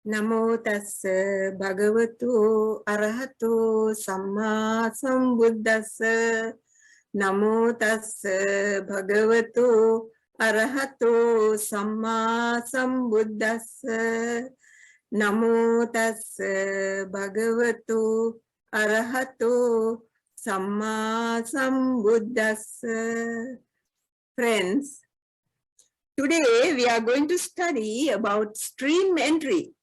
Namo tassa bhagavato arahato samma sambuddhassa. Namo tassa bhagavato arahato samma sambuddhassa. Namo tassa bhagavato arahato samma sambuddhassa. Friends, today we are going to study about stream entry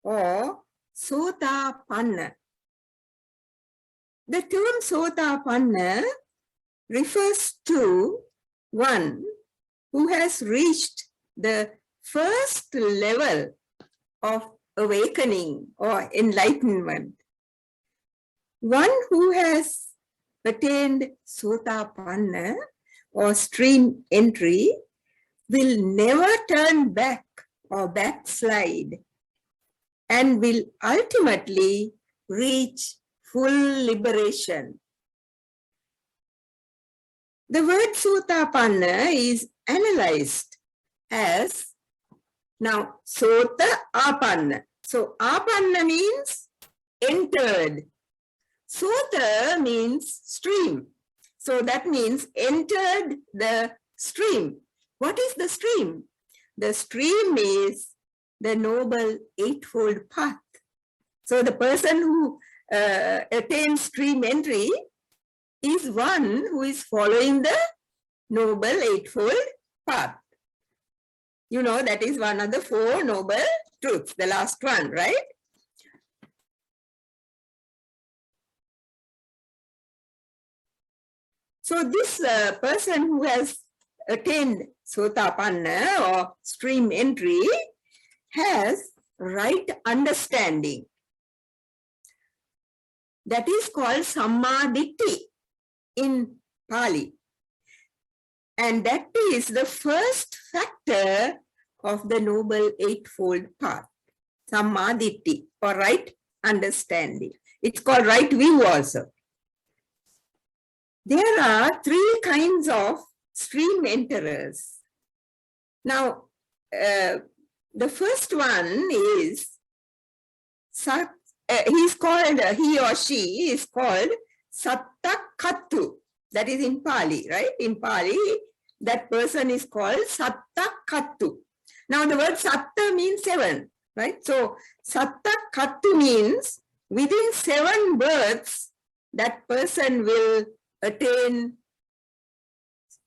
or Sotapanna. The term Sotapanna refers to one who has reached the first level of awakening or enlightenment. One who has attained Sotapanna or stream entry will never turn back or backslide and will ultimately reach full liberation. The word Sotapanna is analyzed as now Sotapanna. So apanna means entered. Sota means stream. So that means entered the stream. What is the stream? The stream is the Noble Eightfold Path. So the person who attains stream entry is one who is following the Noble Eightfold Path. You know, that is one of the Four Noble Truths, the last one, right? So this person who has attained Sotapanna or stream entry has right understanding. That is called Sammaditthi in Pali. And that is the first factor of the Noble Eightfold Path. Sammaditthi or right understanding. It's called right view also. There are three kinds of stream enterers. Now, the first one is, he or she is called Sattakattu. That is in Pali, right? In Pali, that person is called Sattakattu. Now, the word Satta means 7, right? So, Sattakattu means within 7 births, that person will attain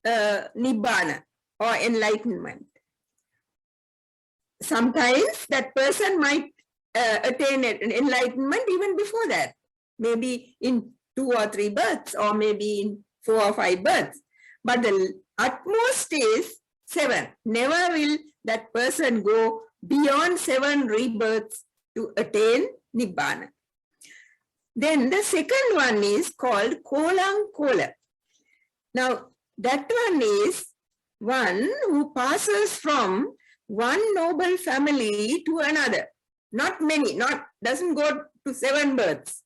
Nibbana or enlightenment. Sometimes that person might attain an enlightenment even before that, maybe in 2 or 3 births or maybe in 4 or 5 births. But the utmost is 7. Never will that person go beyond 7 rebirths to attain Nibbana. Then the second one is called Kolang Kola. Now, that one is one who passes from one noble family to another. Not many, doesn't go to 7 births,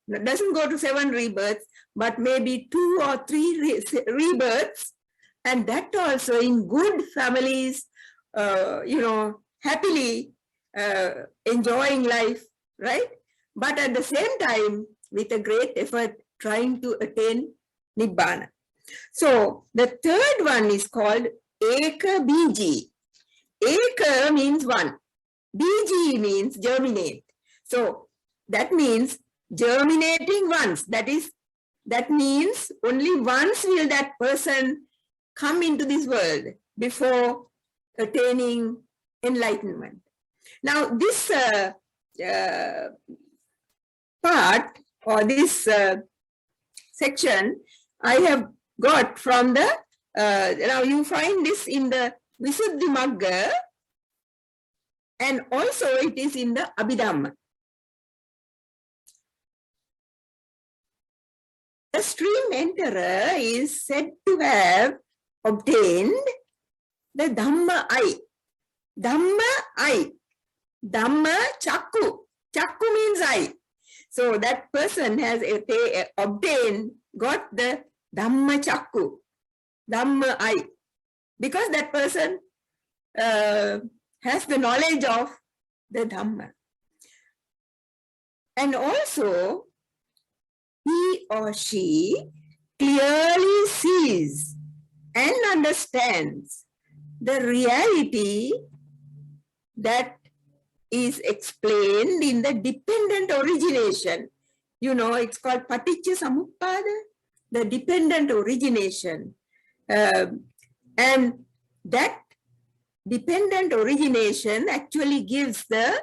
doesn't go to 7 rebirths, but maybe 2 or 3 rebirths, and that also in good families, happily enjoying life, right? But at the same time, with a great effort, trying to attain Nibbana. So the third one is called Eka Biji. Eka means one. Biji means germinate. So that means germinating once. That means only once will that person come into this world before attaining enlightenment. Now this part or this section I have got from the, now you find this in the Visuddhimagga and also it is in the Abhidhamma. The stream enterer is said to have obtained the Dhamma eye. Dhamma eye. Dhamma chakku. Chakku means eye. So that person has got the Dhamma chakku, Dhamma eye, because that person has the knowledge of the Dhamma. And also, he or she clearly sees and understands the reality that is explained in the dependent origination. You know, it's called Paticca Samuppada, the dependent origination. And that dependent origination actually gives the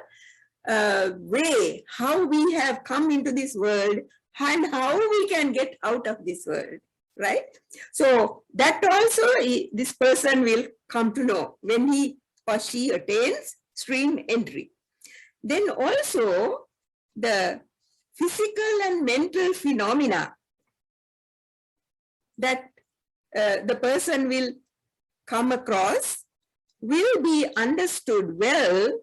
way how we have come into this world and how we can get out of this world, right? So that also this person will come to know when he or she attains stream entry. Then also the physical and mental phenomena that the person will come across will be understood well,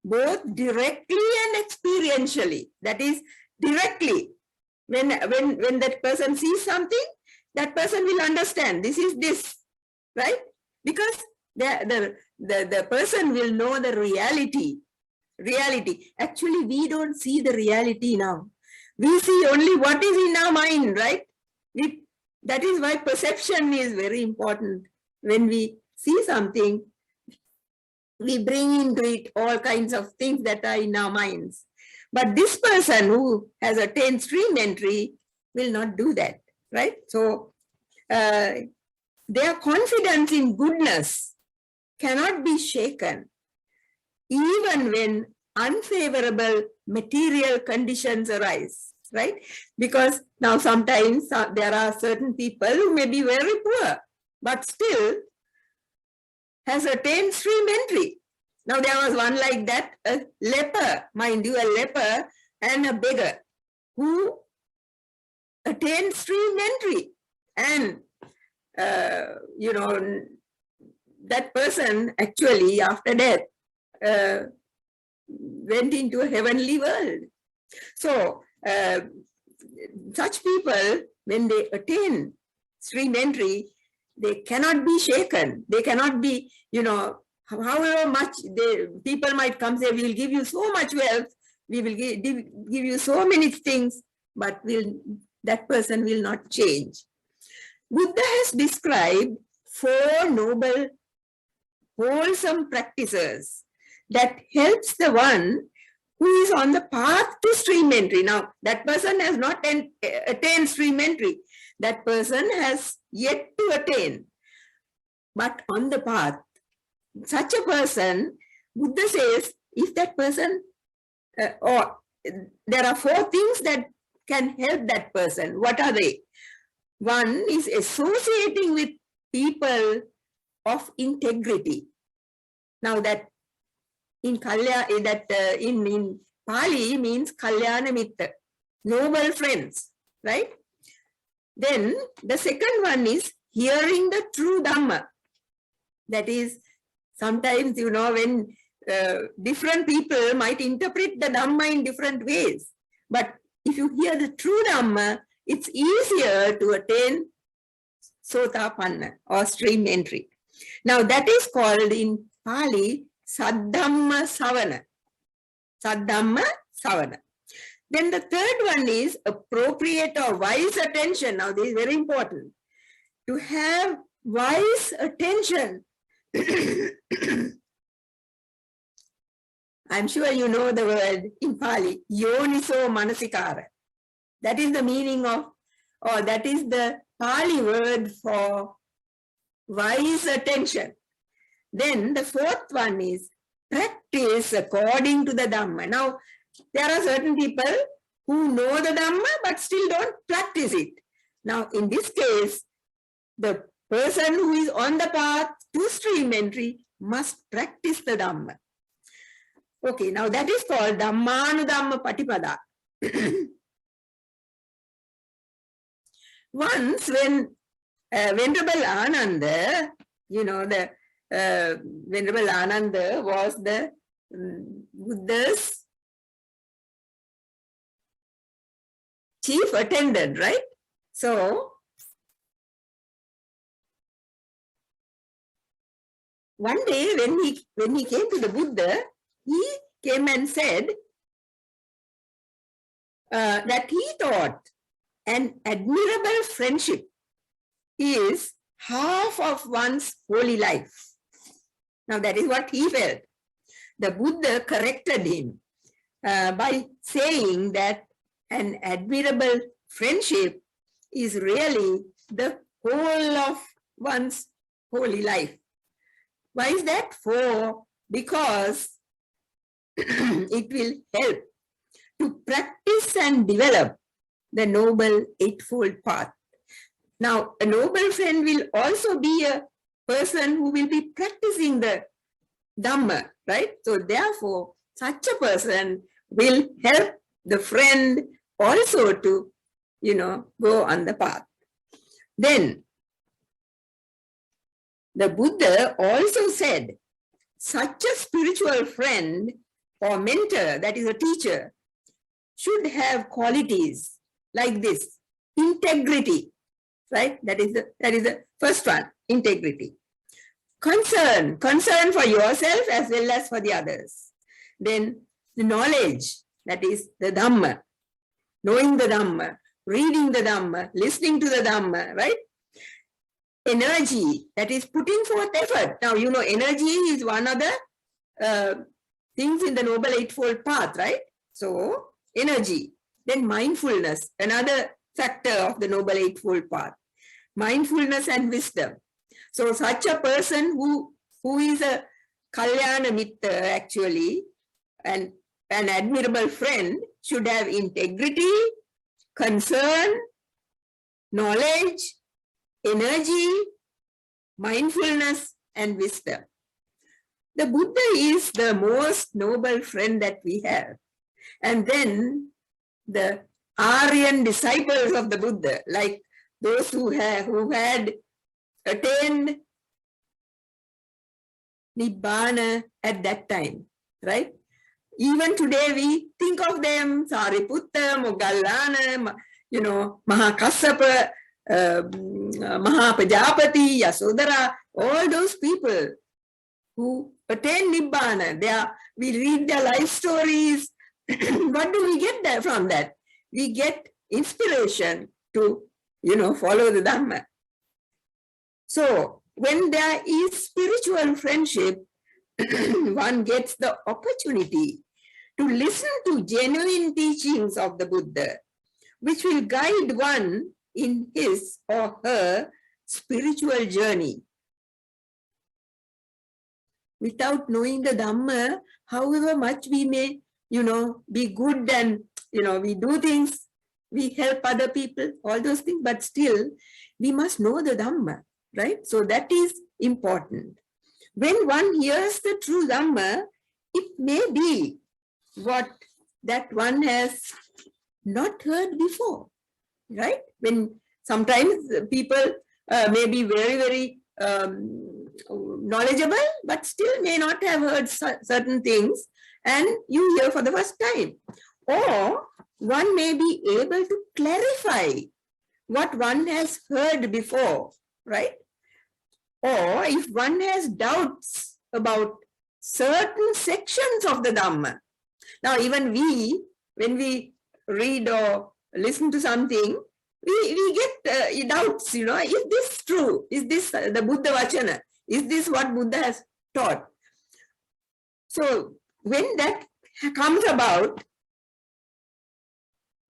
both directly and experientially. That is, directly. When that person sees something, that person will understand this is this, right? Because the person will know the reality. Actually, we don't see the reality now. We see only what is in our mind, right? That is why perception is very important. When we see something, we bring into it all kinds of things that are in our minds. But this person who has attained stream entry will not do that, right? So their confidence in goodness cannot be shaken, even when unfavorable material conditions arise, right? Because now sometimes there are certain people who may be very poor, but still has attained stream entry. Now there was one like that, a leper, mind you, a leper and a beggar who attained stream entry. And, you know, that person actually after death went into a heavenly world. So such people, when they attain stream entry, they cannot be shaken. They cannot be, you know, however much people might come say, we will give you so much wealth, we will give you so many things, but that person will not change. Buddha has described 4 noble, wholesome practices that helps the one who is on the path to stream entry. Now, that person has not attained stream entry. That person has yet to attain. But on the path, such a person, Buddha says, if that person, or there are 4 things that can help that person. What are they? One is associating with people of integrity. Now that in Pali means Kalyana Mitta, noble friends, right? Then the second one is hearing the true Dhamma. That is, sometimes, you know, when different people might interpret the Dhamma in different ways. But if you hear the true Dhamma, it's easier to attain Sotapanna or stream entry. Now that is called in Pali Saddhamma Savana. Saddhamma Savana. Then the third one is appropriate or wise attention. Now this is very important. To have wise attention. I'm sure you know the word in Pali, Yoniso Manasikara. That is the meaning of, or that is the Pali word for wise attention. Then the fourth one is practice according to the Dhamma. Now, there are certain people who know the Dhamma but still don't practice it. Now, in this case, the person who is on the path to stream entry must practice the Dhamma. Okay, now that is called Dhammanudhamma Patipada. Once when Venerable Ananda, you know, the Venerable Ananda was the Buddha's chief attendant, right? So, one day when he came to the Buddha, he came and said that he thought an admirable friendship is half of one's holy life. Now that is what he felt. The Buddha corrected him by saying that an admirable friendship is really the whole of one's holy life. Why is that? Because it will help to practice and develop the Noble Eightfold Path. Now, a noble friend will also be a person who will be practicing the Dhamma, right? So therefore, such a person will help the friend also to, go on the path. Then, the Buddha also said, such a spiritual friend or mentor, that is a teacher, should have qualities like this: integrity, right? That is the first one, integrity. Concern for yourself as well as for the others. Then the knowledge, that is the Dhamma, knowing the Dhamma, reading the Dhamma, listening to the Dhamma, right? Energy, that is putting forth effort. Now, energy is one of the things in the Noble Eightfold Path, right? So, energy. Then mindfulness, another factor of the Noble Eightfold Path. Mindfulness and wisdom. So, such a person who is a Kalyana Mitta actually, and an admirable friend, should have integrity, concern, knowledge, energy, mindfulness, and wisdom. The Buddha is the most noble friend that we have. And then the Aryan disciples of the Buddha, like those who had attained Nibbana at that time, right? Even today we think of them, Sariputta, Moggallana, Mahakassapa, Mahapajapati, Yasodhara, all those people who attain Nibbana. We read their life stories. What do we get from that? We get inspiration to, follow the Dhamma. So, when there is spiritual friendship, one gets the opportunity to listen to genuine teachings of the Buddha, which will guide one in his or her spiritual journey. Without knowing the Dhamma, however much we may, be good and, we do things, we help other people, all those things, but still we must know the Dhamma, right? So that is important. When one hears the true Dhamma, it may be what that one has not heard before, right? When sometimes people may be very, very knowledgeable, but still may not have heard certain things, and you hear for the first time. Or one may be able to clarify what one has heard before, right? Or if one has doubts about certain sections of the Dhamma. Now, even when we read or listen to something, we get doubts, is this true? Is this the Buddha Vachana? Is this what Buddha has taught? So, when that comes about,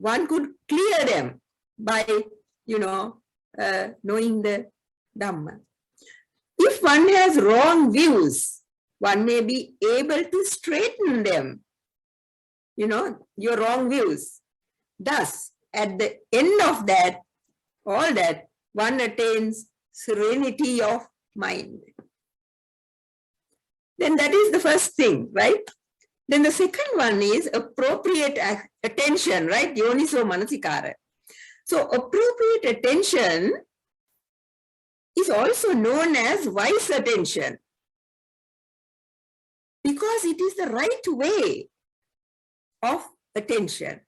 one could clear them by, knowing the Dhamma. If one has wrong views, one may be able to straighten them, your wrong views. Thus, at the end of that, all that, one attains serenity of mind. Then that is the first thing, right? Then the second one is appropriate attention, right? Yoniso manasikara. So appropriate attention is also known as wise attention, because it is the right way of attention.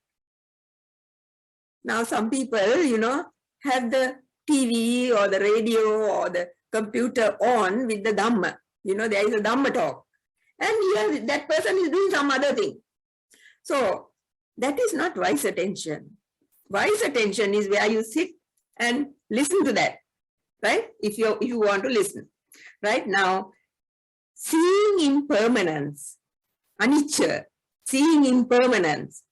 Now, some people, have the TV or the radio or the computer on with the Dhamma. There is a Dhamma talk. and here that person is doing some other thing. So that is not wise attention. Wise attention is where you sit and listen to that, right? If you want to listen, right? Now, seeing impermanence, anicca, seeing impermanence,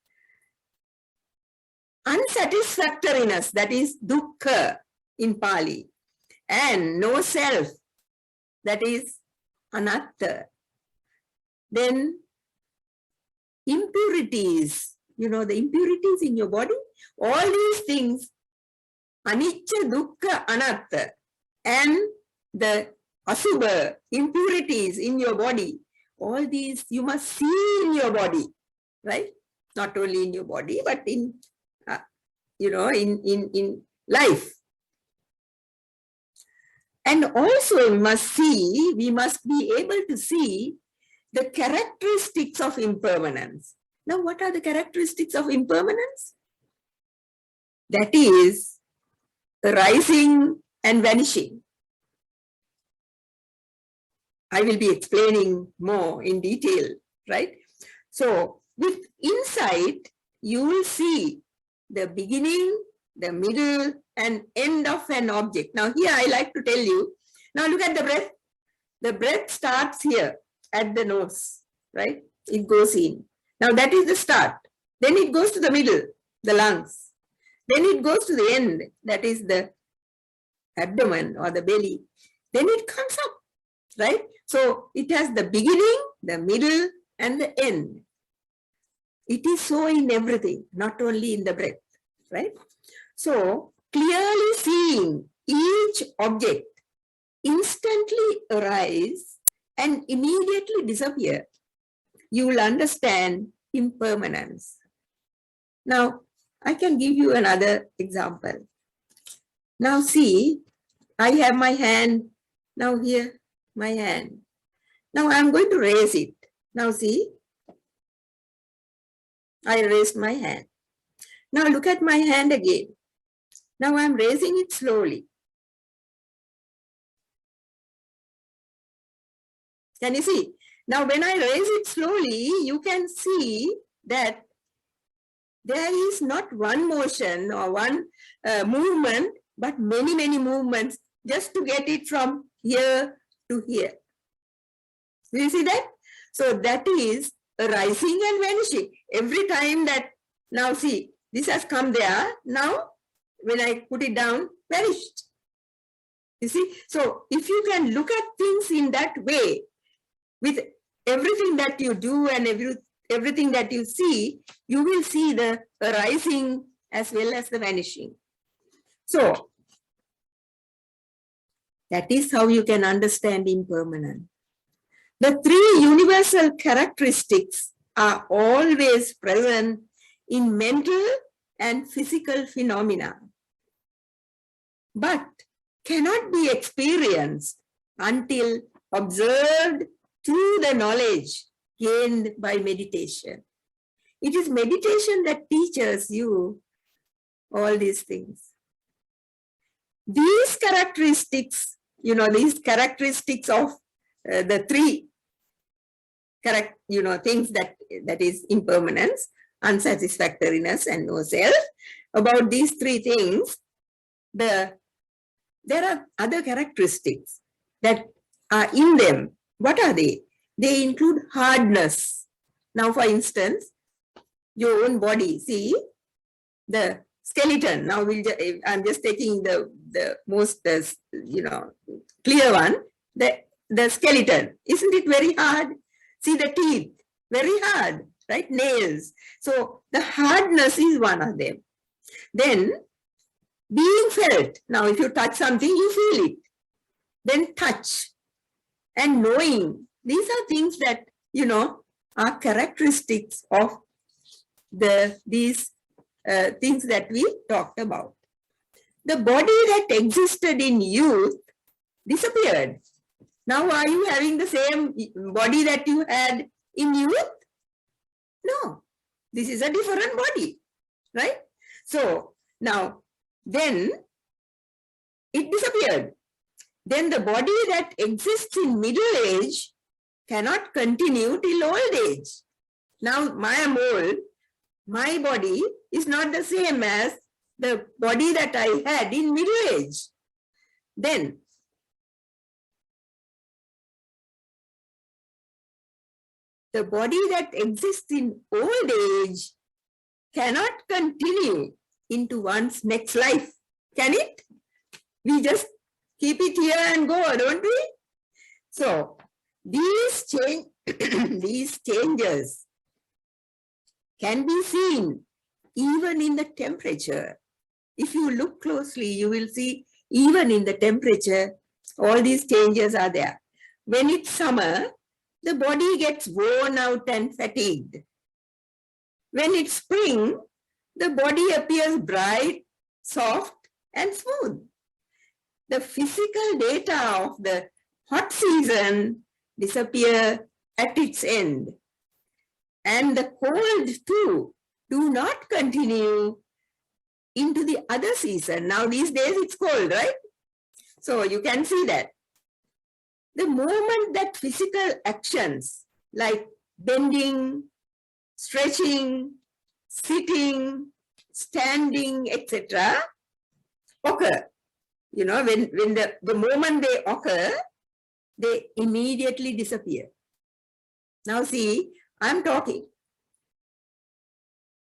unsatisfactoriness, that is dukkha in Pali, and no self, that is anatta. Then impurities, the impurities in your body, all these things, anicca, dukkha, anatta, and the asubha, impurities in your body, all these you must see in your body, right? Not only in your body, but in, in life. And also we must be able to see the characteristics of impermanence. Now, what are the characteristics of impermanence? That is rising and vanishing. I will be explaining more in detail, right? So with insight, you will see the beginning, the middle, and end of an object. Now here I like to tell you, now look at the breath. The breath starts here at the nose, right? It goes in. Now that is the start. Then it goes to the middle, the lungs. Then it goes to the end, that is the abdomen or the belly. Then it comes up, right? So it has the beginning, the middle, and the end. It is so in everything, not only in the breath, right? So clearly seeing each object instantly arise and immediately disappear, you will understand impermanence. Now, I can give you another example. Now see, I have my hand, now here, my hand. Now I'm going to raise it. Now see, I raised my hand. Now look at my hand again. Now I'm raising it slowly. Can you see? Now when I raise it slowly, you can see that there is not one motion or one movement, but many, many movements just to get it from here to here. Do you see that? So that is rising and vanishing. Every time that, now see, this has come there. Now, when I put it down, vanished. You see? So if you can look at things in that way, with everything that you do and everything that you see, you will see the rising as well as the vanishing. So that is how you can understand impermanence. The three universal characteristics are always present in mental and physical phenomena, but cannot be experienced until observed through the knowledge gained by meditation. It is meditation that teaches you all these things. These characteristics, these characteristics of the three things that is impermanence, unsatisfactoriness, and no self. About these three things, there are other characteristics that are in them. What are they? They include hardness. Now, for instance, your own body, see the skeleton. Now I'm just taking the most clear one. The skeleton, isn't it very hard? See the teeth, very hard, right? Nails. So the hardness is one of them. Then being felt. Now if you touch something, you feel it. Then touch and knowing. These are things that, are characteristics of these things that we talked about. The body that existed in youth disappeared. Now, are you having the same body that you had in youth? No, this is a different body, right? So now, then it disappeared. Then the body that exists in middle age cannot continue till old age. Now I am old, my body is not the same as the body that I had in middle age. Then the body that exists in old age cannot continue into one's next life. Can it? We just keep it here and go, don't we? So these changes can be seen even in the temperature. If you look closely, you will see even in the temperature, all these changes are there. When it's summer, the body gets worn out and fatigued. When it's spring, the body appears bright, soft, and smooth. The physical data of the hot season disappear at its end. And the cold too do not continue into the other season. Now these days it's cold, right? So you can see that. The moment that physical actions like bending, stretching, sitting, standing, etc. occur, when the moment they occur, they immediately disappear. Now see, I'm talking.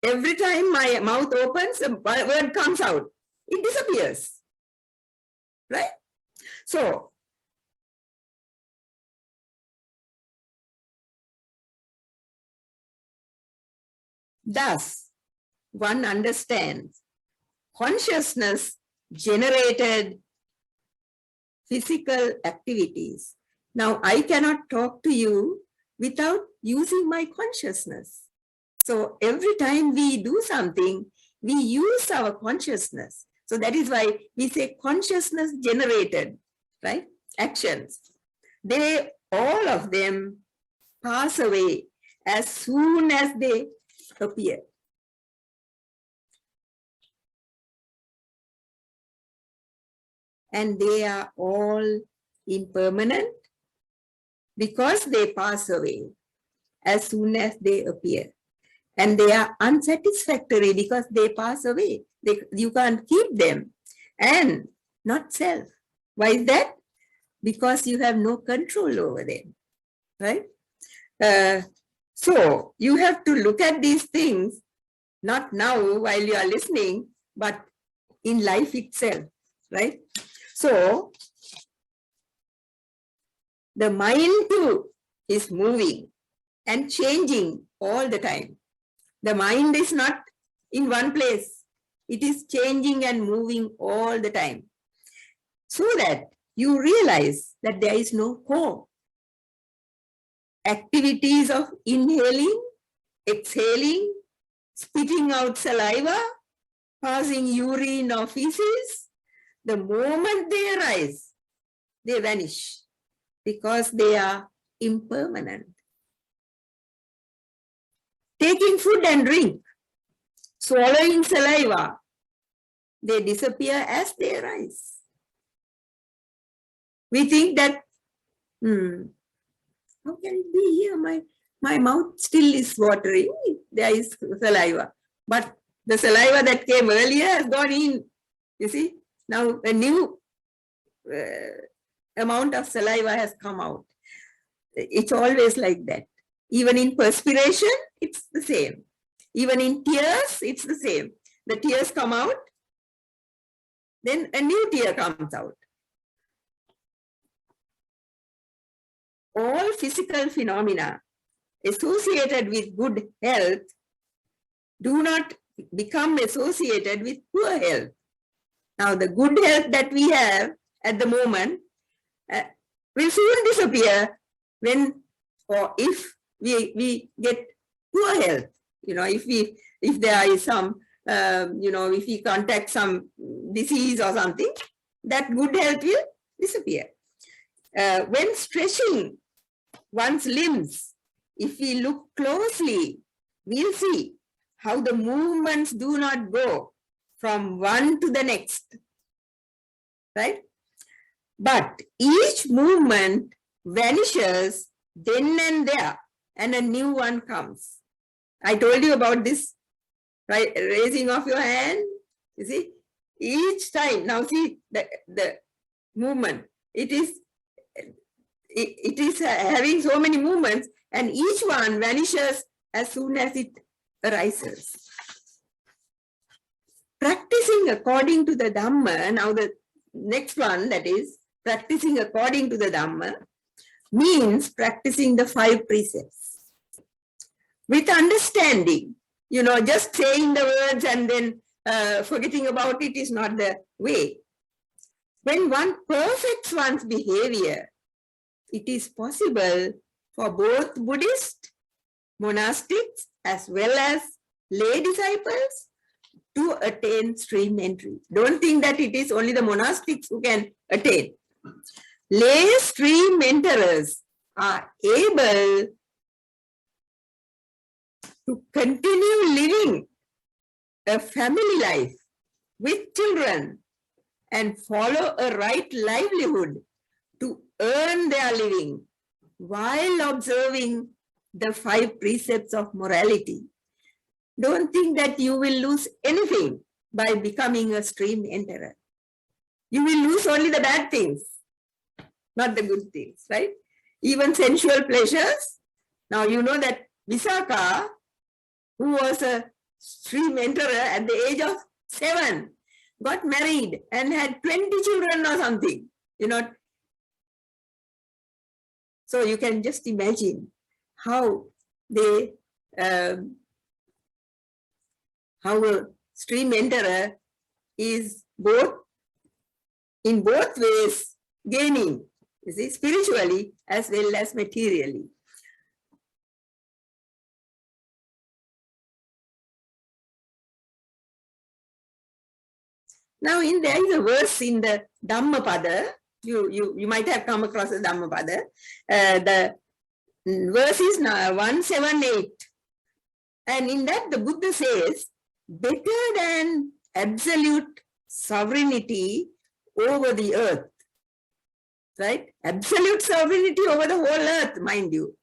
Every time my mouth opens, a word comes out. It disappears. Right? So, thus, one understands consciousness generated physical activities. Now, I cannot talk to you without using my consciousness. So every time we do something, we use our consciousness. So that is why we say consciousness generated, right? Actions. All of them pass away as soon as they appear. And they are all impermanent because they pass away as soon as they appear. And they are unsatisfactory because they pass away. You can't keep them. And not self. Why is that? Because you have no control over them. Right? So you have to look at these things, not now while you are listening, but in life itself. Right? So the mind too is moving and changing all the time. The mind is not in one place. It is changing and moving all the time. So that you realize that there is no core. Activities of inhaling, exhaling, spitting out saliva, passing urine or feces, the moment they arise, they vanish because they are impermanent. Taking food and drink, swallowing saliva, they disappear as they arise. We think that, how can it be here? My mouth still is watering. There is saliva. But the saliva that came earlier has gone in. You see? Now a new amount of saliva has come out. It's always like that. Even in perspiration, it's the same. Even in tears, it's the same. The tears come out, then a new tear comes out. All physical phenomena associated with good health do not become associated with poor health. Now, the good health that we have at the moment will soon disappear when or if we get poor health. If there is some, if we contact some disease or something, that good health will disappear. When stretching one's limbs, if we look closely, we'll see how the movements do not go from one to the next, right? But each movement vanishes then and there, and a new one comes. I told you about this, right? Raising of your hand, you see, each time. Now see the movement. It is having so many movements, and each one vanishes as soon as it arises. Practicing according to the Dhamma, now the next one, that is practicing according to the Dhamma, means practicing the 5 precepts with understanding. Just saying the words and then forgetting about it is not the way. When one perfects one's behavior, it is possible for both Buddhist, monastics, as well as lay disciples to attain stream entry. Don't think that it is only the monastics who can attain. Lay stream enterers are able to continue living a family life with children and follow a right livelihood to earn their living while observing the 5 precepts of morality. Don't think that you will lose anything by becoming a stream enterer. You will lose only the bad things, not the good things, right? Even sensual pleasures. Now you know that Visakha, who was a stream enterer at the age of 7, got married and had 20 children or something, So you can just imagine how how a stream enterer is in both ways gaining, spiritually as well as materially. Now, there is a verse in the Dhammapada. You might have come across the Dhammapada. The verse is 178. And in that, the Buddha says, better than absolute sovereignty over the earth, right? Absolute sovereignty over the whole earth, mind you.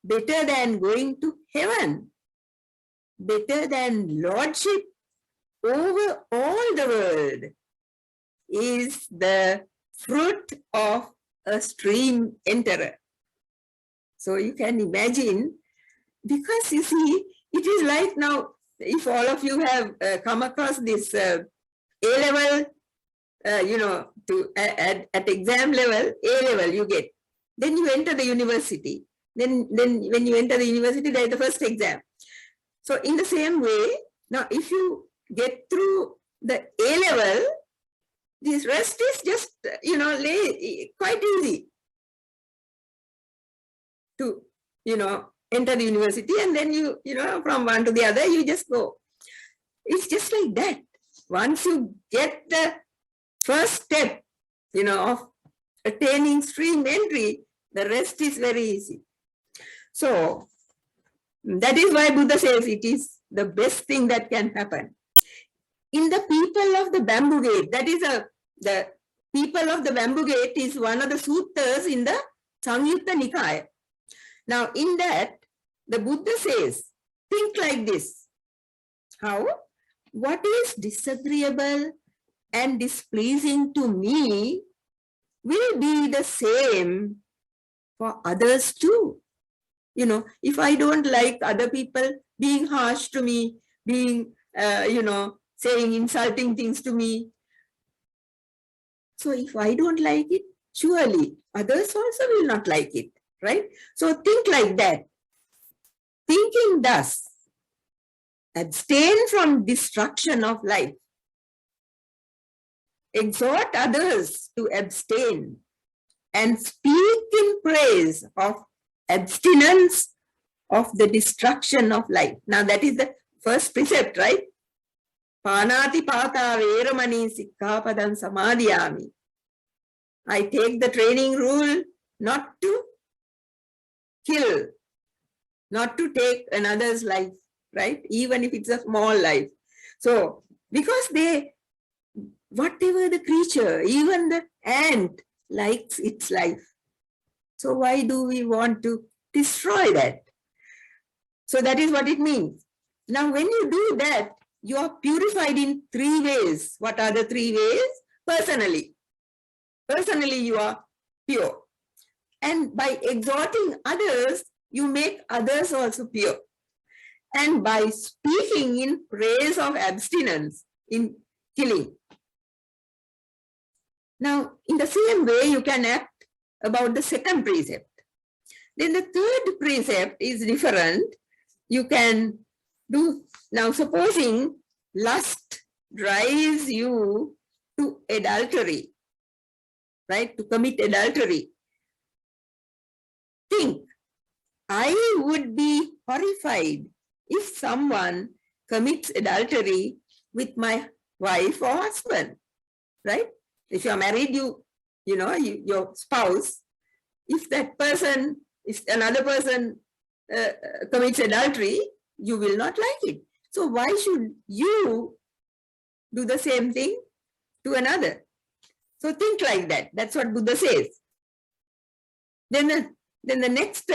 Better than going to heaven. Better than lordship over all the world is the fruit of a stream enterer. So you can imagine, because you see, it is like now, if all of you have come across this A-level, at exam level, A-level you get. Then you enter the university. Then when you enter the university, there is the first exam. So in the same way, now if you get through the A-level, this rest is just, quite easy to, enter the university, and then you from one to the other, you just go. It's just like that. Once you get the first step, of attaining stream entry, the rest is very easy. So that is why Buddha says it is the best thing that can happen. In the people of the bamboo gate, that is the people of the bamboo gate is one of the suttas in the Samyutta Nikaya. Now in that, the Buddha says, think like this. How? What is disagreeable and displeasing to me will be the same for others too. If I don't like other people being harsh to me, being, saying insulting things to me. So if I don't like it, surely others also will not like it, right? So think like that. Thinking thus, abstain from destruction of life. Exhort others to abstain and speak in praise of abstinence of the destruction of life. Now that is the first precept, right? Panati pata veramani sikkhapadam samadhiyami. I take the training rule not to kill, not to take another's life, right? Even if it's a small life. So, because whatever the creature, even the ant likes its life. So why do we want to destroy that? So that is what it means. Now, when you do that, you are purified in 3 ways. What are the 3 ways? Personally. Personally, you are pure. And by exhorting others, you make others also pure. And by speaking in praise of abstinence, in killing. Now, in the same way, you can act about the second precept. Then the third precept is different. You can do, now supposing lust drives you to adultery, right, to commit adultery. Think, I would be horrified if someone commits adultery with my wife or husband, right? If you are married, your spouse, if that person, if another person commits adultery, you will not like it. So why should you do the same thing to another? So think like that. That's what Buddha says. Then the next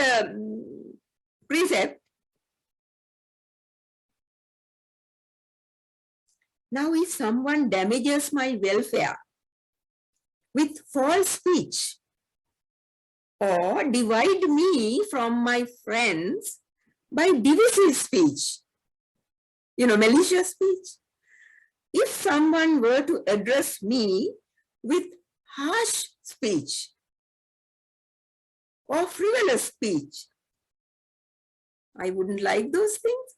precept. Now, if someone damages my welfare with false speech or divide me from my friends by divisive speech, malicious speech. If someone were to address me with harsh speech or frivolous speech, I wouldn't like those things.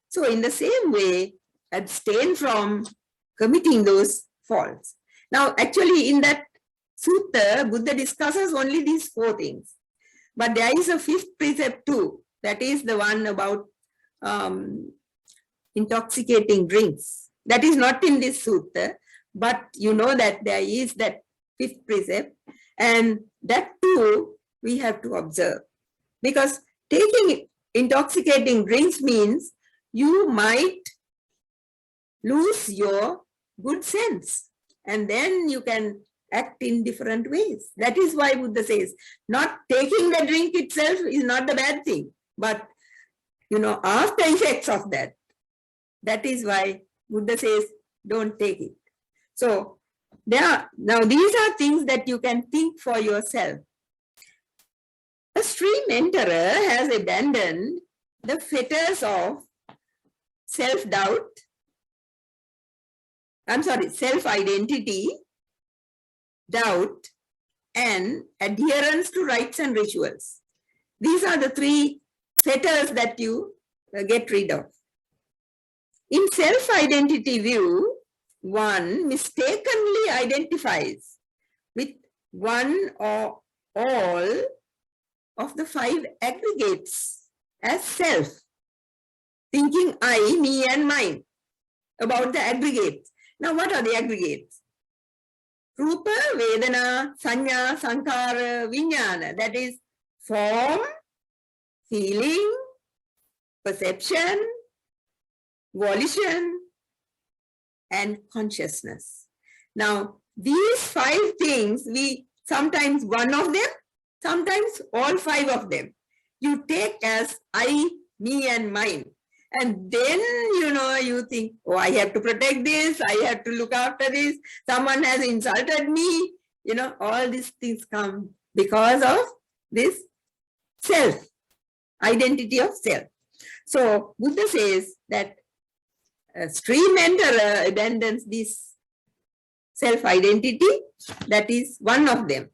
So in the same way, abstain from committing those faults. Now, actually, in that sutta, Buddha discusses only these 4 things. But there is a 5th precept too. That is the one about intoxicating drinks. That is not in this sutta, but you know that there is that 5th precept, and that too we have to observe. Because taking intoxicating drinks means you might lose your good sense, and then you can act in different ways. That is why Buddha says, not taking the drink itself is not the bad thing, but after effects of that. That is why Buddha says, don't take it. So now these are things that you can think for yourself. A stream enterer has abandoned the fetters of self-doubt, self-identity, doubt, and adherence to rites and rituals. These are the 3 fetters that you get rid of. In self-identity view, one mistakenly identifies with one or all of the 5 aggregates as self, thinking I, me, and mine about the aggregates. Now, what are the aggregates? Rupa, Vedana, Sanya, Sankara, Vijnana. That is form, feeling, perception, volition, and consciousness. Now, these 5 things, sometimes one of them, sometimes all 5 of them, you take as I, me, and mine. And then, you think, oh, I have to protect this, I have to look after this, someone has insulted me, all these things come because of this self, identity of self. So, Buddha says that a stream enterer abandons this self-identity, that is one of them.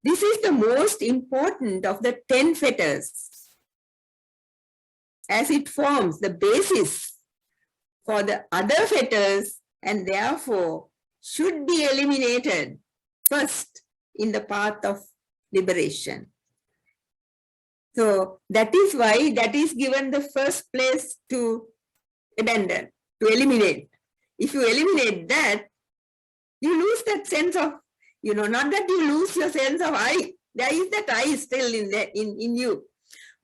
This is the most important of the 10 fetters, as it forms the basis for the other fetters and therefore should be eliminated first in the path of liberation. So that is why that is given the first place to abandon, to eliminate. If you eliminate that, you lose that sense of, not that you lose your sense of I. There is that I still in you.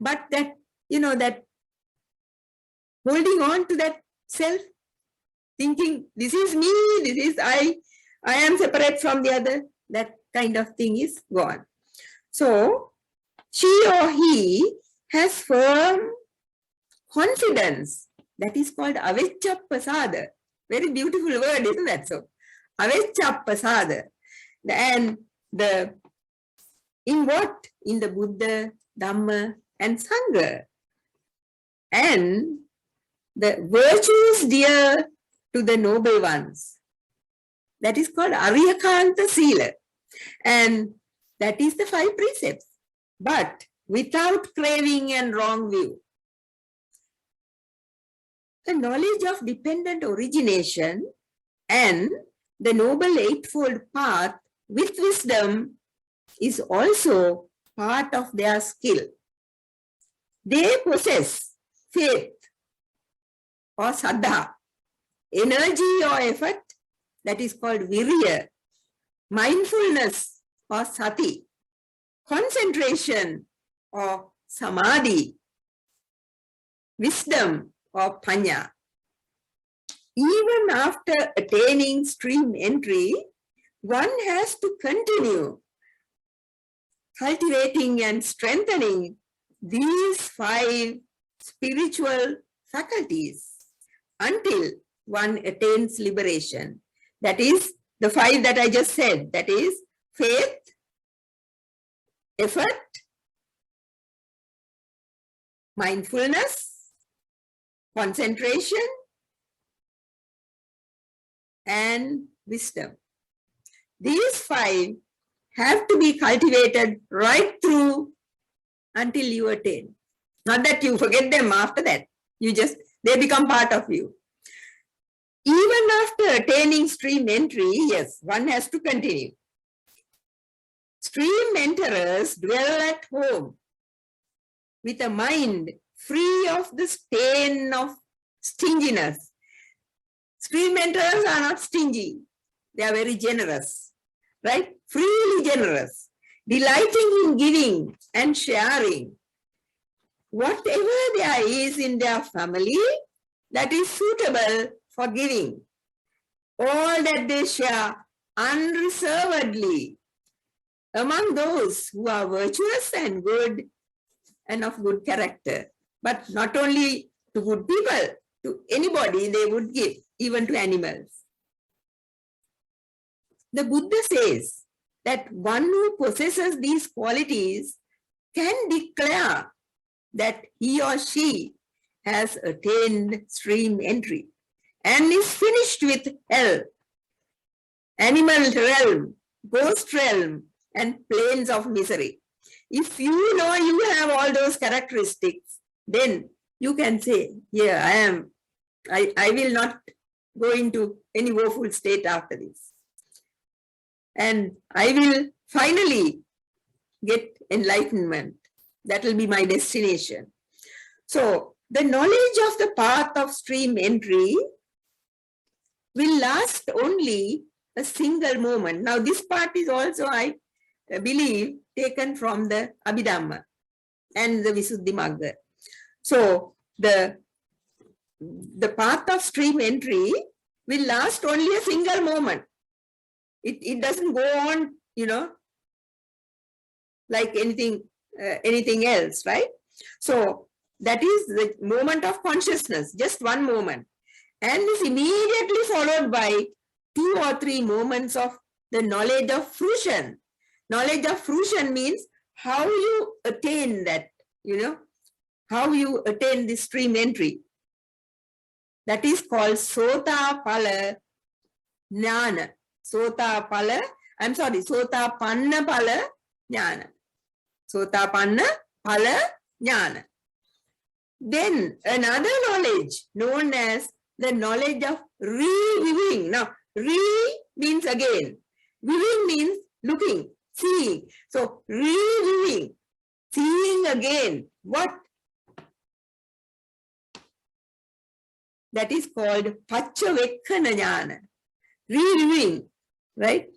But that, that holding on to that self, thinking this is me, this is I am separate from the other, that kind of thing is gone. So she or he has firm confidence. That is called avecchappasada. Very beautiful word, isn't that so? Avecchappasada. And in what? In the Buddha, Dhamma, and Sangha. And the virtues dear to the noble ones. That is called Ariyakanta Sila. And that is the 5 precepts. But without craving and wrong view. The knowledge of dependent origination and the noble eightfold path with wisdom is also part of their skill. They possess faith or saddha, energy or effort, that is called virya, mindfulness or sati, concentration or samadhi, wisdom or panya. Even after attaining stream entry, one has to continue cultivating and strengthening these 5 spiritual faculties until one attains liberation. That is the 5 that I just said. That is faith, effort, mindfulness, concentration, and wisdom. These 5 have to be cultivated right through until you attain. Not that you forget them after that. They become part of you. Even after attaining stream entry, yes, one has to continue. Stream enterers dwell at home with a mind free of the stain of stinginess. Stream enterers are not stingy. They are very generous, right? Freely generous, delighting in giving and sharing. Whatever there is in their family that is suitable for giving, all that they share unreservedly among those who are virtuous and good and of good character. But not only to good people, to anybody they would give, even to animals. The Buddha says that one who possesses these qualities can declare that he or she has attained stream entry and is finished with hell, animal realm, ghost realm, and planes of misery. If you know you have all those characteristics, then you can say, yeah, I will not go into any woeful state after this. And I will finally get enlightenment. That will be my destination. So the knowledge of the path of stream entry will last only a single moment. Now this part is also, I believe, taken from the Abhidhamma and the Visuddhimagga. So the path of stream entry will last only a single moment. It doesn't go on, like anything else, right? So that is the moment of consciousness, just one moment, and is immediately followed by 2 or 3 moments of the knowledge of fruition. Knowledge of fruition means how you attain that, how you attain this stream entry. That is called Sotapanna Jnana. Sotapanna Pala Jnana. Sotapanna Pala Jnana. Then another knowledge known as the knowledge of reviving. Now, means again. Viving means looking, seeing. So, reviving, seeing again. What? That is called Paccavekkhana Jnana. Reviving, right?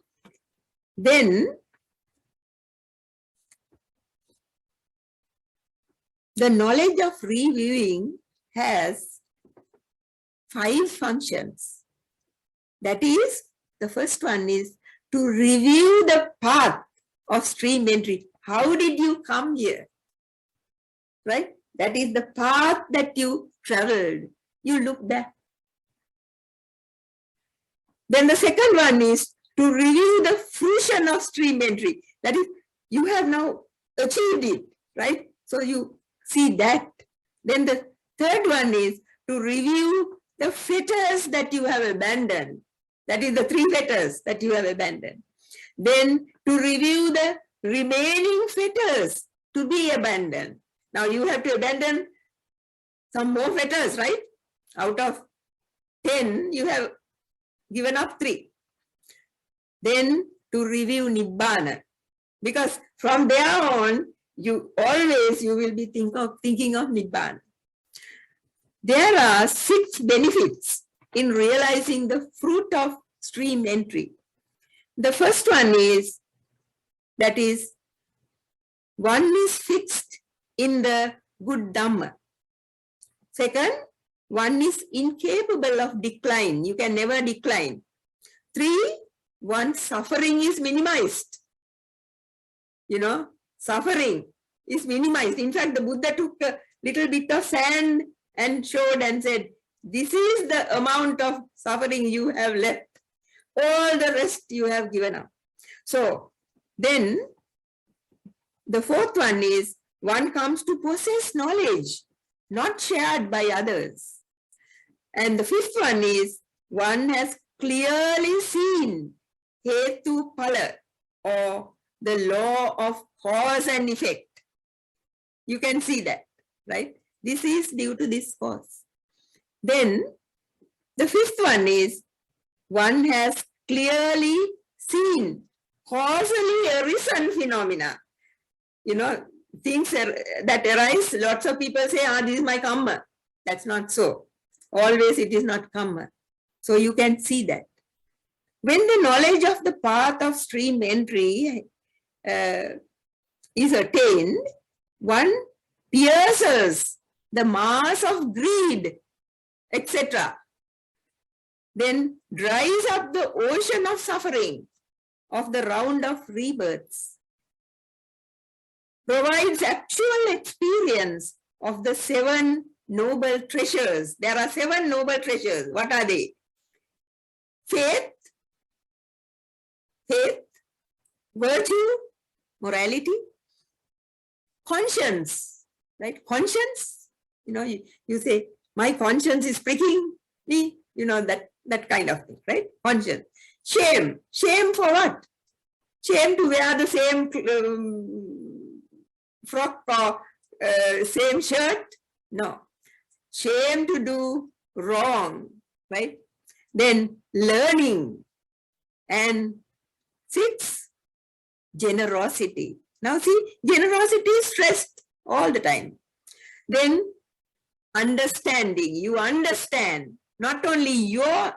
Then, the knowledge of reviewing has 5 functions. That is, the first one is to review the path of stream entry. how did you come here? Right? That is the path that you traveled. You look back. Then the second one is to review the fruition of stream entry. That is, you have now achieved it, right? So you see that. Then the third one is to review the fetters that you have abandoned. That is the 3 fetters that you have abandoned. Then to review the remaining fetters to be abandoned. Now you have to abandon some more fetters, right? Out of 10, you have given up 3. Then to review Nibbana. Because from there on, you will be thinking of Nibbana. There are 6 benefits in realizing the fruit of stream entry. The first one is, that is, one is fixed in the good Dhamma. Second, one is incapable of decline. You can never decline. 3, one's suffering is minimized. You know, suffering is minimized. In fact, the Buddha took a little bit of sand and showed and said, this is the amount of suffering you have left. All the rest you have given up. So then the fourth one is, one comes to possess knowledge, not shared by others. And the fifth one is, one has clearly seen Hetu Phala, or the law of cause and effect. You can see that, right? This is due to this cause. Then the fifth one is, one has clearly seen causally arisen phenomena. You know, things that arise, lots of people say, this is my karma. That's not so. Always it is not karma. So you can see that. When the knowledge of the path of stream entry is attained, one pierces the mass of greed, etc. Then dries up the ocean of suffering of the round of rebirths, provides actual experience of the 7 noble treasures. There are 7 noble treasures. What are they? Faith, virtue, morality, conscience, right? Conscience, you know, you say, my conscience is pricking me, you know, that kind of thing, right? Conscience. Shame. Shame for what? Shame to wear the same frock or same shirt? No. Shame to do wrong, right? Then learning. And 6, generosity. Now see, generosity is stressed all the time. Then understanding. You understand not only your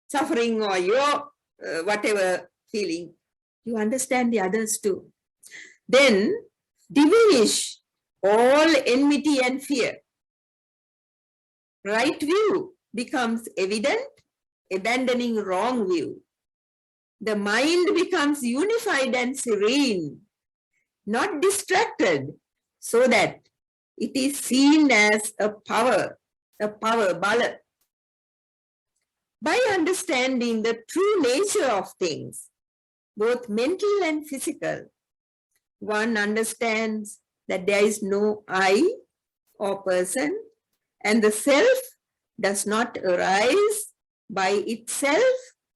suffering or your whatever feeling, you understand the others too. Then diminish all enmity and fear. Right view becomes evident, abandoning wrong view. The mind becomes unified and serene, not distracted, so that it is seen as a power, bala. By understanding the true nature of things, both mental and physical, one understands that there is no I or person, and the self does not arise by itself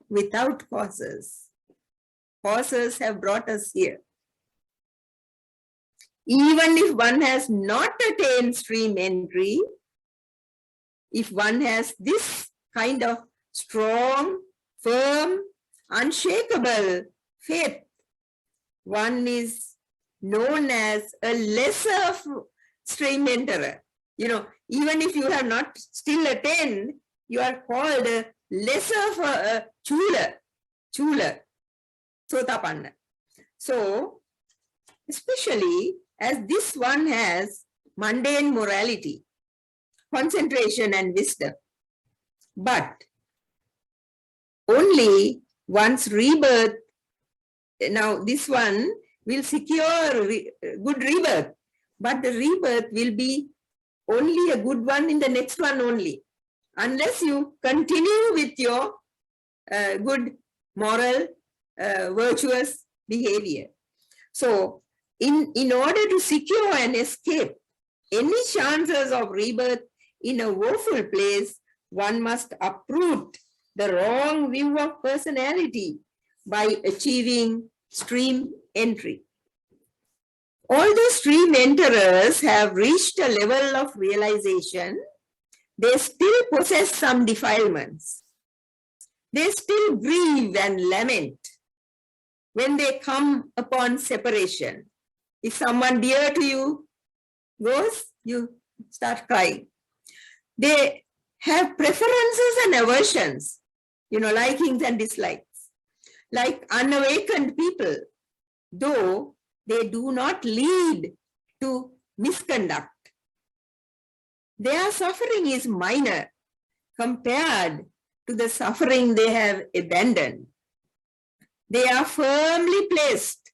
without causes. Causes have brought us here. Even if one has not attained stream entry, if one has this kind of strong, firm, unshakable faith, one is known as a lesser stream enterer. You know, even if you have not still attained, you are called a lesser for a chula, Sotapanna. So, especially as this one has mundane morality, concentration and wisdom, but only once rebirth. Now this one will secure good rebirth, but the rebirth will be only a good one in the next one only, unless you continue with your good moral, virtuous behavior. So, in order to secure and escape any chances of rebirth in a woeful place, one must uproot the wrong view of personality by achieving stream entry. Although stream enterers have reached a level of realization, they still possess some defilements. They still grieve and lament when they come upon separation. If someone dear to you goes, you start crying. They have preferences and aversions, likings and dislikes. Like unawakened people, though they do not lead to misconduct. Their suffering is minor compared to the suffering they have abandoned. They are firmly placed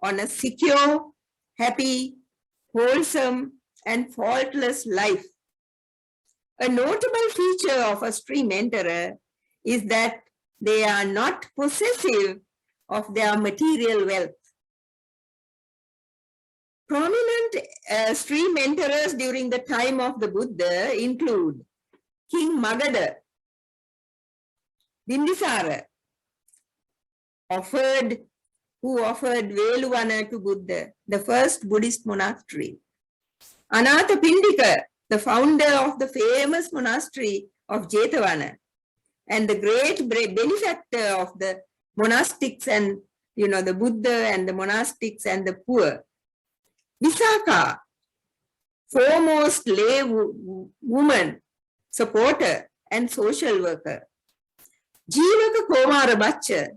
on a secure, happy, wholesome, and faultless life. A notable feature of a stream enterer is that they are not possessive of their material wealth. Prominent stream enterers during the time of the Buddha include King Magadha, Bindisara, who offered Veluvana to Buddha, the first Buddhist monastery. Anathapindika, the founder of the famous monastery of Jetavana, and the great benefactor of the monastics and, the Buddha and the monastics and the poor. Visakha, foremost lay woman, supporter and social worker. Jivaka Komara Bacha,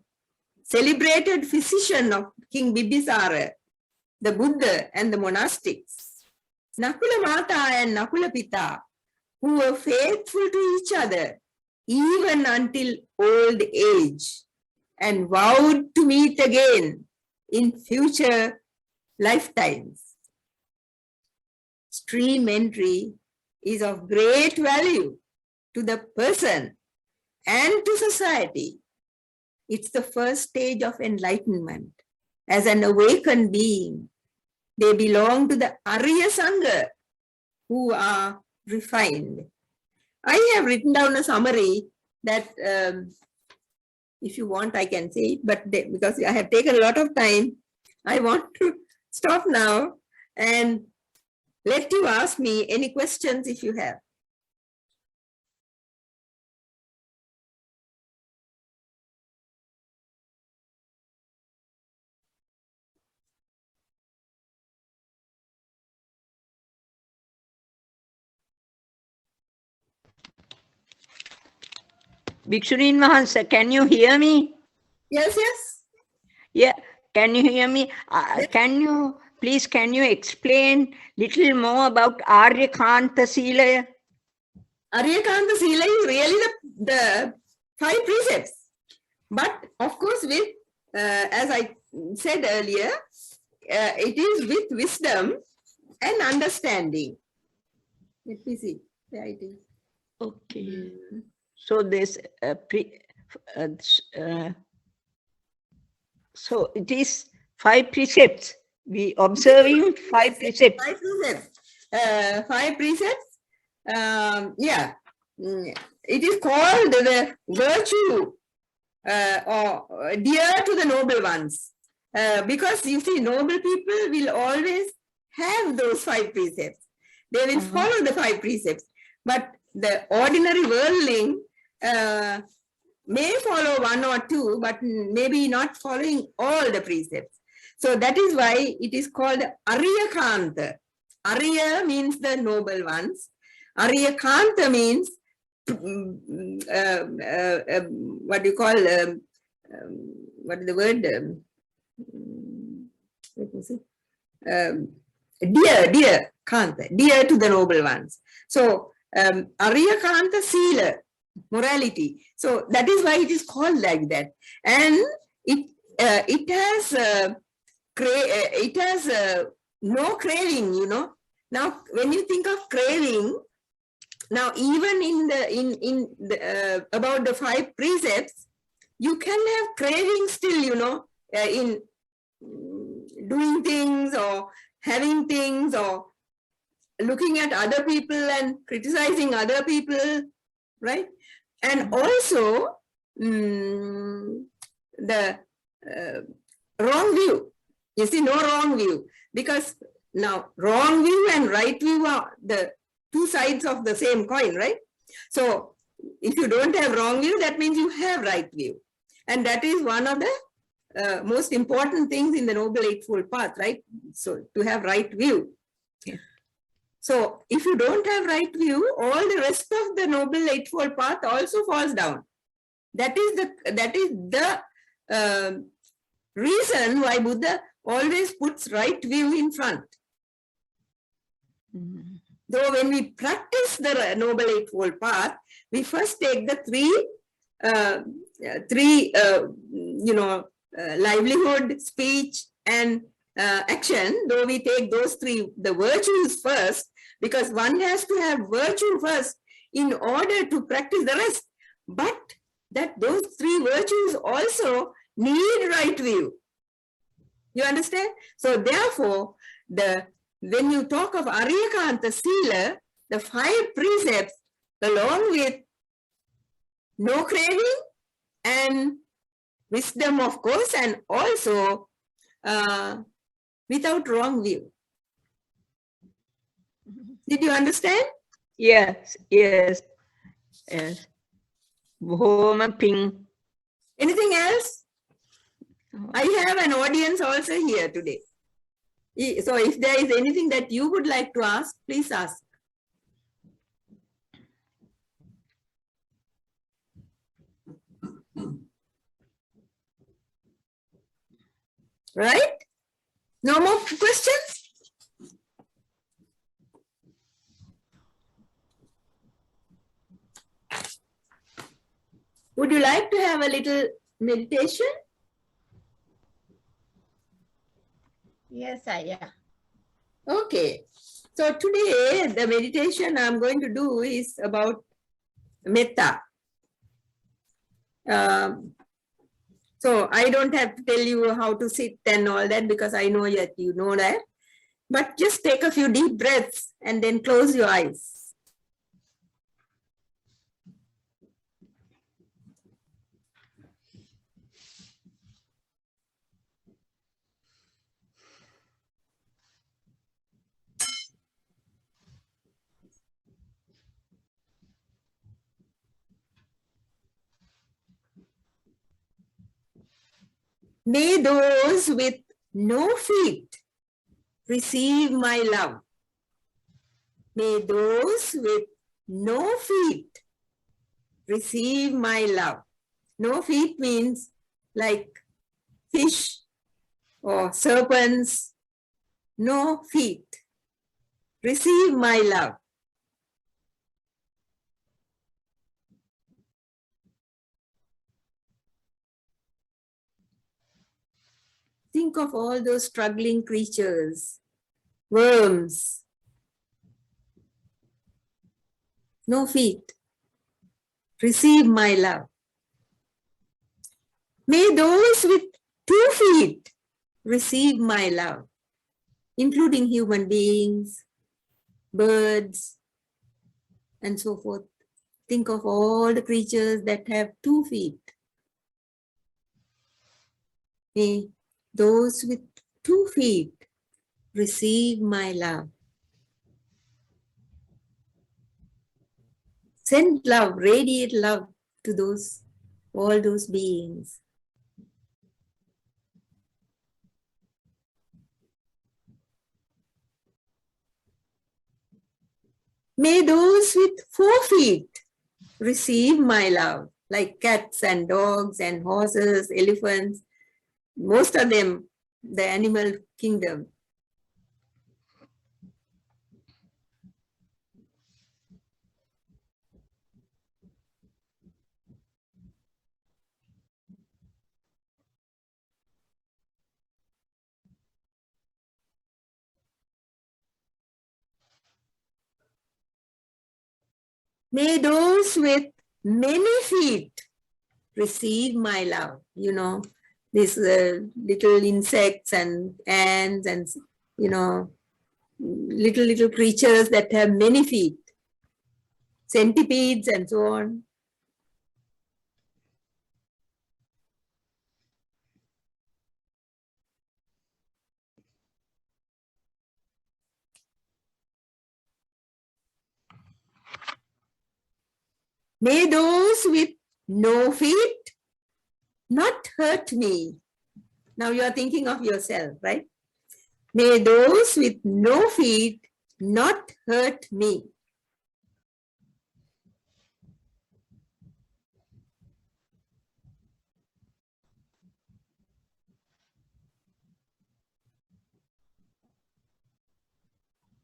celebrated physician of King Bibisara, the Buddha and the monastics. Nakula Mata and Nakula Pita, who were faithful to each other even until old age and vowed to meet again in future lifetimes. Stream entry is of great value to the person and to society. It's the first stage of enlightenment. As an awakened being, they belong to the Arya Sangha, who are refined. I have written down a summary that, if you want, I can say it, but because I have taken a lot of time, I want to stop now and let you ask me any questions if you have. Bhikshuneen Mahansa, can you hear me? Yes, yes. Yeah, can you hear me? Yes. Can you explain little more about Aryakanta Sila? Aryakanta Sila is really the 5 precepts. But of course, with, as I said earlier, it is with wisdom and understanding. Let me see. There it is. Okay. So this so it is 5 precepts. We observing 5 precepts. 5 precepts. 5 precepts. Yeah. It is called the virtue or dear to the noble ones. Because you see, noble people will always have those 5 precepts. They will follow the 5 precepts. But the ordinary worldling may follow 1 or 2, but maybe not following all the precepts. So that is why it is called Aryakanta. Arya means the noble ones. Aryakanta means what do you call, what is the word? Let me see. Dear Kanta, dear to the noble ones. So Aryakanta Sila, morality. So that is why it is called like that. And it has it has no craving, you know. Now, when you think of craving, now even in the, about the 5 precepts, you can have craving still, you know, in doing things or having things or looking at other people and criticizing other people, right? And also the wrong view. You see, no wrong view, because now wrong view and right view are the 2 sides of the same coin, right? So if you don't have wrong view, that means you have right view. And that is one of the most important things in the Noble Eightfold Path, right? So to have right view. Yeah. So if you don't have right view, all the rest of the Noble Eightfold Path also falls down. That is the reason why Buddha always puts right view in front. Though when we practice the Noble Eightfold Path, we first take the three livelihood, speech, and action. Though we take those 3, the virtues first, because one has to have virtue first in order to practice the rest. But that those 3 virtues also need right view. You understand? So therefore, when you talk of Aryakanta Sila, the 5 precepts, along with no craving and wisdom, of course, and also without wrong view. Did you understand? Yes, yes, yes. Bhoma Ping. Anything else? I have an audience also here today. So if there is anything that you would like to ask, please ask. Right? No more questions? Would you like to have a little meditation? Yes, Ayah. Okay. So today the meditation I'm going to do is about metta. So I don't have to tell you how to sit and all that, because I know that you know that. But just take a few deep breaths and then close your eyes. May those with no feet receive my love. May those with no feet receive my love. No feet means like fish or serpents. No feet. Receive my love. Think of all those struggling creatures, worms. No feet. Receive my love. May those with 2 feet receive my love, including human beings, birds, and so forth. Think of all the creatures that have 2 feet. May those with 2 feet receive my love. Send love, radiate love to all those beings. May those with 4 feet receive my love, like cats and dogs and horses, elephants, most of them, the animal kingdom. May those with many feet receive my love. You know, these little insects and ants and, you know, little creatures that have many feet, centipedes and so on. May those with no feet not hurt me. Now you are thinking of yourself, right? May those with no feet not hurt me.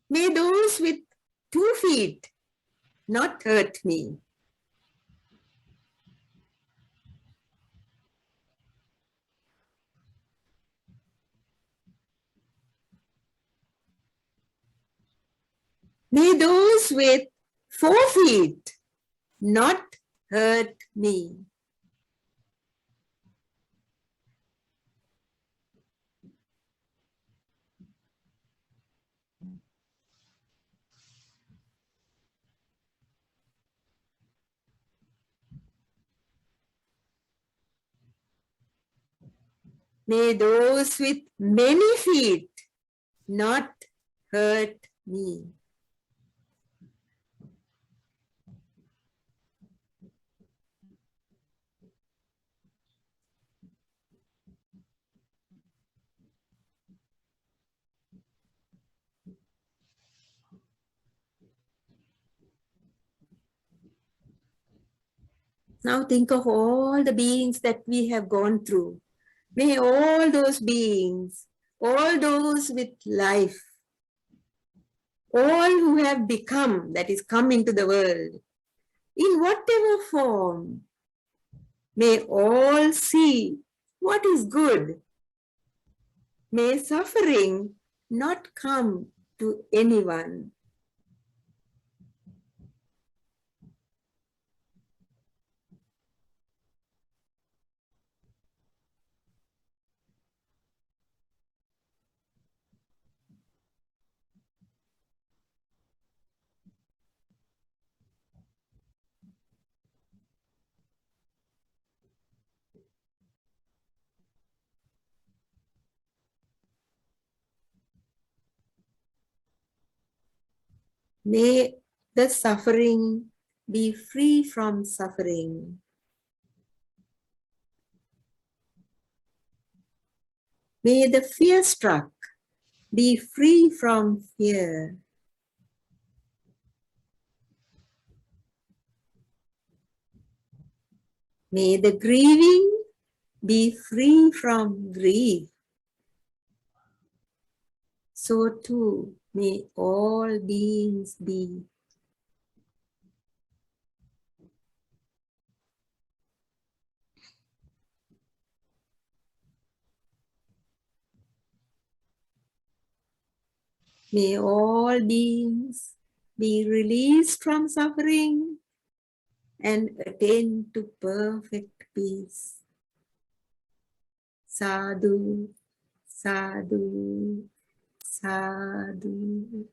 May those with 2 feet not hurt me. May those with 4 feet not hurt me. May those with many feet not hurt me. Now think of all the beings that we have gone through. May all those beings, all those with life, all who have become, that is, come into the world, in whatever form, may all see what is good. May suffering not come to anyone. May the suffering be free from suffering. May the fear struck be free from fear. May the grieving be free from grief. So too may all beings be. May all beings be released from suffering and attain to perfect peace. Sadhu, sadhu, sadhu.